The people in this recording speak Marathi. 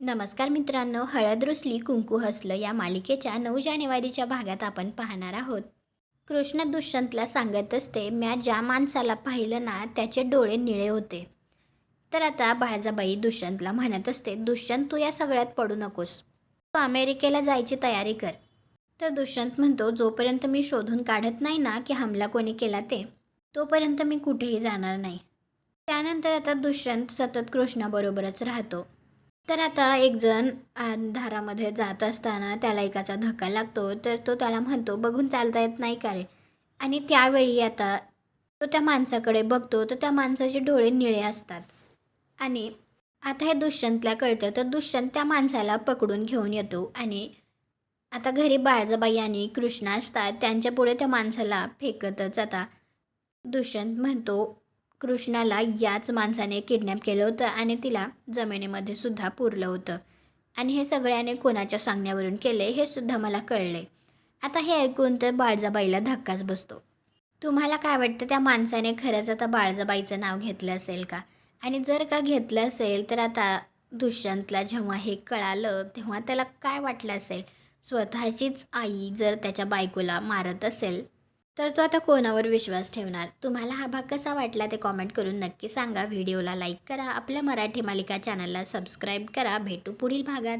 नमस्कार मित्रांनो, हळद रुसली कुंकू हसलं या मालिकेच्या 9 जानेवारीच्या भागात आपण पाहणार आहोत. कृष्ण दुष्यंतला सांगत असते, म्या ज्या माणसाला पाहिलं ना त्याचे डोळे निळे होते. तर आता बाळजाबाई दुष्यंतला म्हणत असते, दुष्यंत तू या सगळ्यात पडू नकोस, तू अमेरिकेला जायची तयारी कर. तर दुष्यंत म्हणतो, जोपर्यंत मी शोधून काढत नाही ना की हमला कोणी केला ते, तोपर्यंत मी कुठेही जाणार नाही. त्यानंतर आता दुष्यंत सतत कृष्णाबरोबरच राहतो. तर आता एक जण अंधारामध्ये जात असताना त्याला एकाचा धक्का लागतो, तर तो त्याला म्हणतो, बघून चालता येत नाही का रे? आणि त्यावेळी आता तो त्या माणसाकडे बघतो, तर त्या माणसाचे डोळे निळे असतात. आणि आता हे दुष्यंतला कळतं, तर दुष्यंत त्या माणसाला पकडून घेऊन येतो आणि आता घरी बाळजाबाई आणि कृष्णा असतात, त्यांच्यापुढे त्या माणसाला फेकतच आता दुष्यंत म्हणतो, कृष्णाला याच माणसाने किडनॅप केलं होतं आणि तिला जमिनीमध्ये सुद्धा पुरलं होतं आणि हे सगळ्याने कोणाच्या सांगण्यावरून केले हे सुद्धा मला कळले. आता हे ऐकून तर बाळजाबाईला धक्काच बसतो. तुम्हाला काय वाटतं, त्या माणसाने खरंच आता बाळजाबाईचं नाव घेतलं असेल का? आणि जर का घेतलं असेल तर आता दुष्यंतला जेव्हा हे कळालं तेव्हा त्याला काय वाटलं असेल? स्वतःचीच आई जर त्याच्या बायकोला मारत असेल तर तो आता कोणावर विश्वास ठेवणार? तुम्हाला हा भाग कसा वाटला ते कॉमेंट करून नक्की सांगा. व्हिडिओला लाईक करा, आपल्या मराठी मालिका चॅनलला सबस्क्राईब करा. भेटू पुढील भागात.